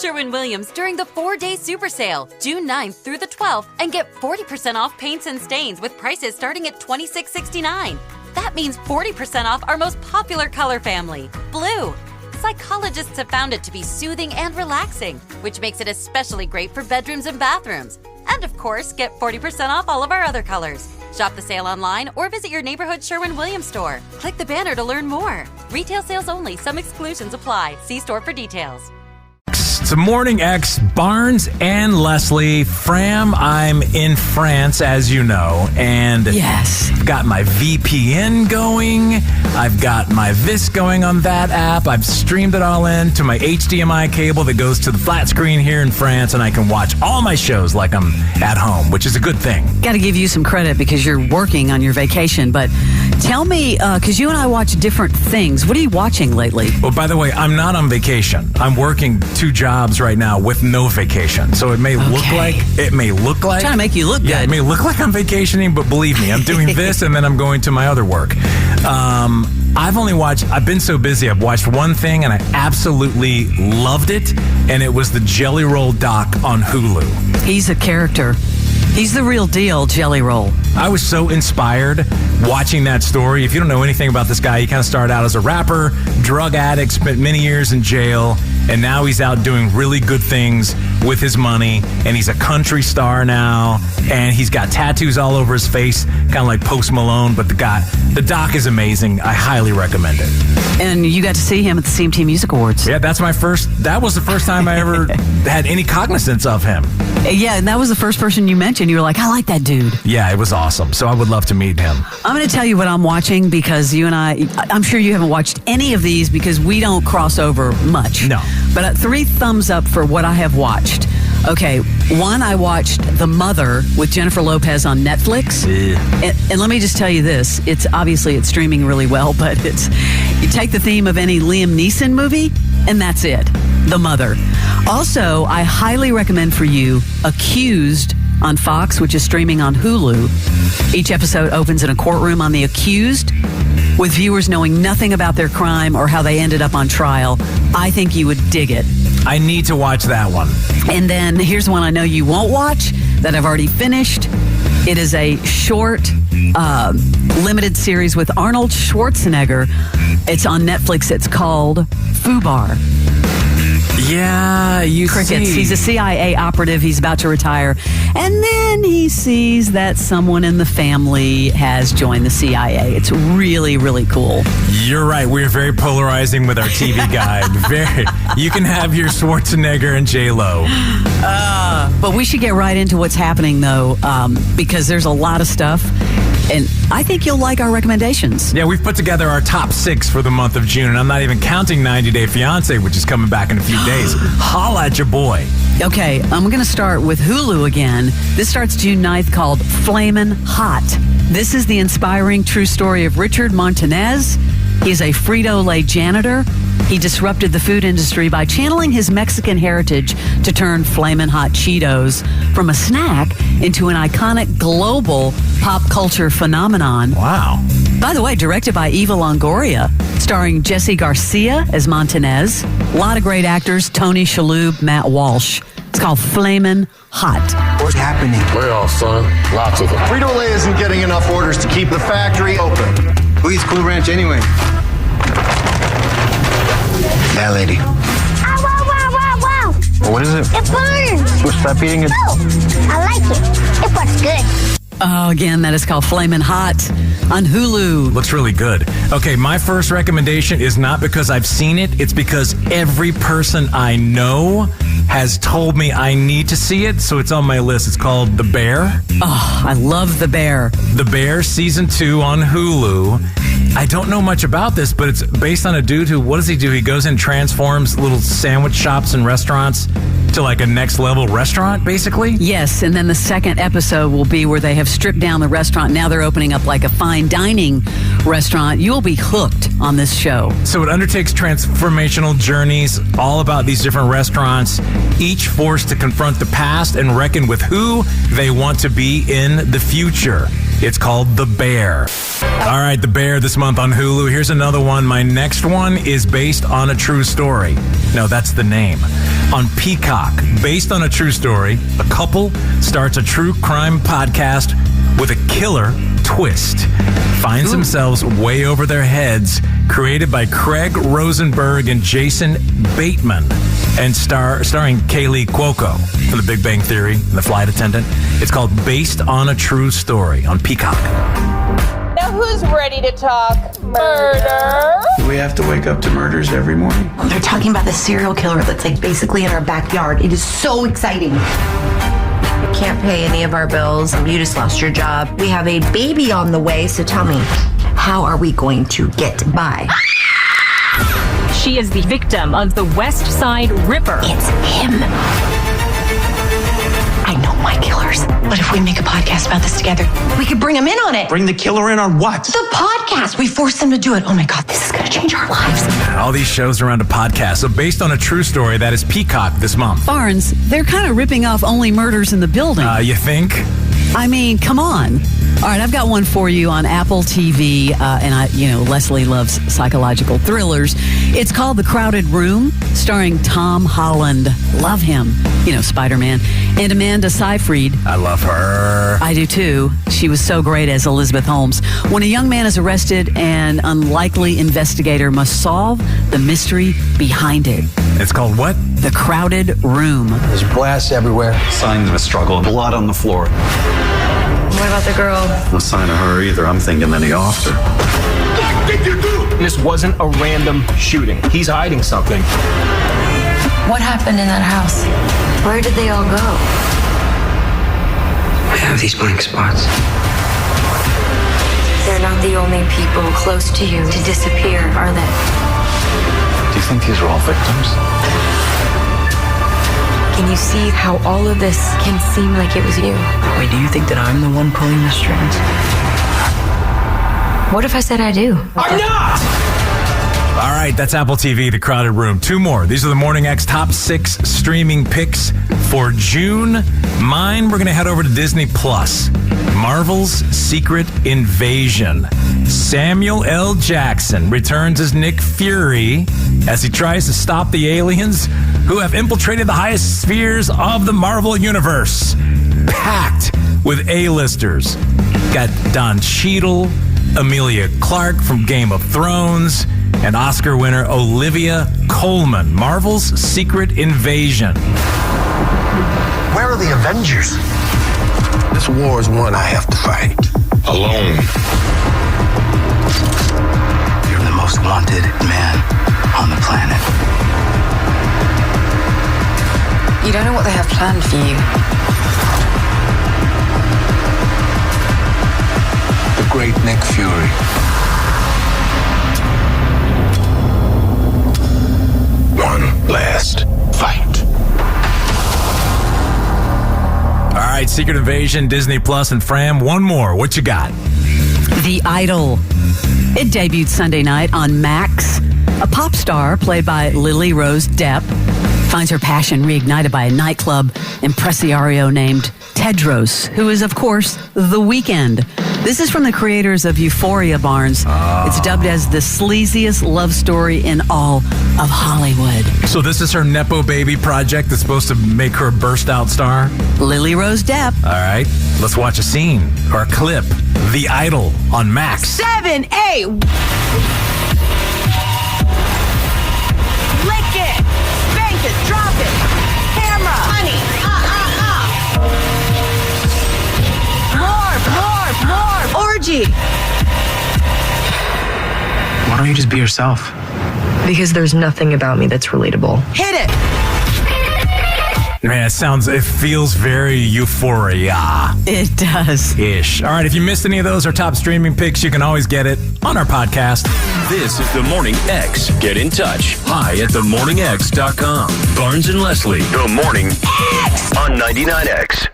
Sherwin-Williams during the 4-day super sale, June 9th through the 12th, and get 40% off paints and stains with prices starting at $26.69. That means 40% off our most popular color family, blue. Psychologists have found it to be soothing and relaxing, which makes it especially great for bedrooms and bathrooms. And of course, get 40% off all of our other colors. Shop the sale online or visit your neighborhood Sherwin-Williams store. Click the banner to learn more. Retail sales only. Some exclusions apply. See store for details. It's Morning X, Barnes and Leslie. Fram, I'm in France, as you know, and yes, I've got my VPN going. I've got my Vis going on that app. I've streamed it all in to my HDMI cable that goes to the flat screen here in France, and I can watch all my shows like I'm at home, which is a good thing. Got to give you some credit because you're working on your vacation, but tell me, because you and I watch different things. What are you watching lately? Well, by the way, I'm not on vacation. I'm working 2 jobs right now with no vacation. So it may look like trying to make you look good. Yeah, it may look like I'm vacationing, but believe me, I'm doing this and then I'm going to my other work. I've been so busy, I've watched one thing and I absolutely loved it, and it was the Jelly Roll doc on Hulu. He's a character. He's the real deal, Jelly Roll. I was so inspired watching that story. If you don't know anything about this guy, he kind of started out as a rapper, drug addict, spent many years in jail, and now he's out doing really good things with his money, and he's a country star now, and he's got tattoos all over his face, kind of like Post Malone, but the doc is amazing. I highly recommend it. And you got to see him at the CMT Music Awards. Yeah, that was the first time I ever had any cognizance of him. Yeah, and that was the first person you mentioned. You were like, I like that dude. Yeah, it was awesome. So I would love to meet him. I'm going to tell you what I'm watching because you and I'm sure you haven't watched any of these because we don't cross over much. No. But 3 thumbs up for what I have watched. Okay, 1, I watched The Mother with Jennifer Lopez on Netflix. And let me just tell you this. It's streaming really well, but you take the theme of any Liam Neeson movie, and that's it. The Mother. Also, I highly recommend for you Accused on Fox, which is streaming on Hulu. Each episode opens in a courtroom on the accused, with viewers knowing nothing about their crime or how they ended up on trial. I think you would dig it. I need to watch that one. And then here's one I know you won't watch that I've already finished. It is a short, limited series with Arnold Schwarzenegger. It's on Netflix. It's called FUBAR. Yeah, Crickets. He's a CIA operative. He's about to retire. And then he sees that someone in the family has joined the CIA. It's really, really cool. You're right. We're very polarizing with our TV guide. You can have your Schwarzenegger and J-Lo. But we should get right into what's happening, though, because there's a lot of stuff. And I think you'll like our recommendations. Yeah, we've put together our top 6 for the month of June, and I'm not even counting 90 Day Fiance, which is coming back in a few days. Holla at your boy. Okay, I'm going to start with Hulu again. This starts June 9th, called Flamin Hot. This is the inspiring true story of Richard Martinez. He's a Frito-Lay janitor. He disrupted the food industry by channeling his Mexican heritage to turn Flamin' Hot Cheetos from a snack into an iconic global pop culture phenomenon. Wow. By the way, directed by Eva Longoria, starring Jesse Garcia as Montanez. A lot of great actors, Tony Shalhoub, Matt Walsh. It's called Flamin' Hot. What's happening? Layoffs, son. Lots of them. Frito-Lay isn't getting enough orders to keep the factory open. Who eats Cool Ranch anyway? That lady. Ow, wow, wow, wow, wow. What is it? It burns. Well, stop eating it. Oh, I like it. It works good. Oh, again, that is called Flamin' Hot on Hulu. Looks really good. Okay, my first recommendation is not because I've seen it. It's because every person I know has told me I need to see it, so it's on my list. It's called The Bear. Oh, I love The Bear. The Bear Season 2 on Hulu. I don't know much about this, but it's based on a dude who, what does he do? He goes and transforms little sandwich shops and restaurants to like a next level restaurant, basically? Yes, and then the second episode will be where they have stripped down the restaurant. Now they're opening up like a fine dining restaurant. You'll be hooked on this show. So it undertakes transformational journeys all about these different restaurants, each forced to confront the past and reckon with who they want to be in the future. It's called The Bear. All right, The Bear this month on Hulu. Here's another one. My next one is based on a true story. No, that's the name. On Peacock, based on a true story, a couple starts a true crime podcast with a killer twist. Finds themselves way over their heads. Created by Craig Rosenberg and Jason Bateman. And starring Kaylee Cuoco from The Big Bang Theory and The Flight Attendant. It's called Based on a True Story on Peacock. Now who's ready to talk murder? Do we have to wake up to murders every morning? They're talking about the serial killer that's like basically in our backyard. It is so exciting. We can't pay any of our bills. You just lost your job. We have a baby on the way, so tell me, how are we going to get by? She is the victim of the West Side Ripper. It's him. I know my killers. What if we make a podcast about this together? We could bring him in on it. Bring the killer in on what? The podcast. We forced them to do it. Oh my God, this is going to change our lives. All these shows around a podcast. So based on a true story, that is Peacock this month. Barnes, they're kind of ripping off Only Murders in the Building. You think? I mean, come on. All right, I've got one for you on Apple TV, and Leslie loves psychological thrillers. It's called The Crowded Room, starring Tom Holland. Love him. Spider-Man. And Amanda Seyfried. I love her. I do too. She was so great as Elizabeth Holmes. When a young man is arrested, an unlikely investigator must solve the mystery behind it. It's called what? The Crowded Room. There's glass everywhere. Signs of a struggle. Blood on the floor. What about the girl? No sign of her either. I'm thinking that he offed her. What did you do? This wasn't a random shooting. He's hiding something. What happened in that house? Where did they all go? I have these blank spots. They're not the only people close to you to disappear, are they? Do you think these are all victims? Can you see how all of this can seem like it was you? Wait, do you think that I'm the one pulling the strings? What if I said I do? I'm not! All right, that's Apple TV, The Crowded Room. Two more. These are the Morning X top 6 streaming picks for June. Mine, we're going to head over to Disney Plus. Marvel's Secret Invasion. Samuel L. Jackson returns as Nick Fury as he tries to stop the aliens who have infiltrated the highest spheres of the Marvel Universe. Packed with A-listers. Got Don Cheadle, Emilia Clarke from Game of Thrones, and Oscar winner Olivia Colman. Marvel's Secret Invasion. Where are the Avengers? This war is one I have to fight. Alone. You're the most wanted man on the planet. You don't know what they have planned for you. The great Nick Fury. One last fight. All right, Secret Invasion, Disney Plus, and Fram. One more. What you got? The Idol. It debuted Sunday night on Max. A pop star played by Lily Rose Depp finds her passion reignited by a nightclub impresario named Tedros, who is, of course, The Weeknd. This is from the creators of Euphoria, Barnes. It's dubbed as the sleaziest love story in all of Hollywood. So this is her Nepo Baby project that's supposed to make her a burst-out star? Lily Rose Depp. All right, let's watch a scene or a clip. The Idol on Max. 7, 8. Lick it. Spank it. Drop it. Camera. Honey. More. Orgy. Why don't you just be yourself? Because there's nothing about me that's relatable. Hit it. Man, it feels very Euphoria. It does. Ish. All right, if you missed any of those, our top streaming picks, you can always get it on our podcast. This is The Morning X. Get in touch. Hi at themorningx.com. Barnes and Leslie. The Morning X on 99X.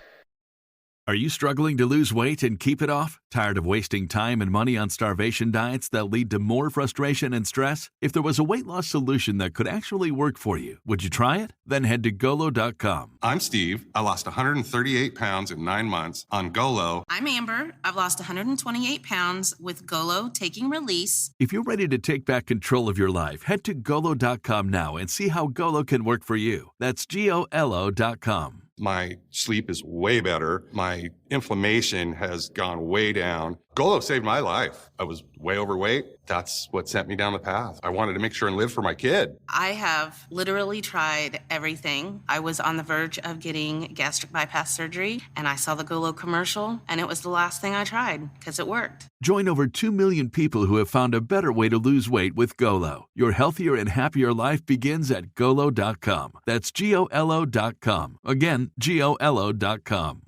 Are you struggling to lose weight and keep it off? Tired of wasting time and money on starvation diets that lead to more frustration and stress? If there was a weight loss solution that could actually work for you, would you try it? Then head to Golo.com. I'm Steve. I lost 138 pounds in 9 months on Golo. I'm Amber. I've lost 128 pounds with Golo Taking Release. If you're ready to take back control of your life, head to Golo.com now and see how Golo can work for you. That's GOLO.com. My sleep is way better. My inflammation has gone way down. Golo saved my life. I was way overweight. That's what sent me down the path. I wanted to make sure and live for my kid. I have literally tried everything. I was on the verge of getting gastric bypass surgery, and I saw the Golo commercial, and it was the last thing I tried because it worked. Join over 2 million people who have found a better way to lose weight with Golo. Your healthier and happier life begins at Golo.com. That's GOLO.com. Again, GOLO.com.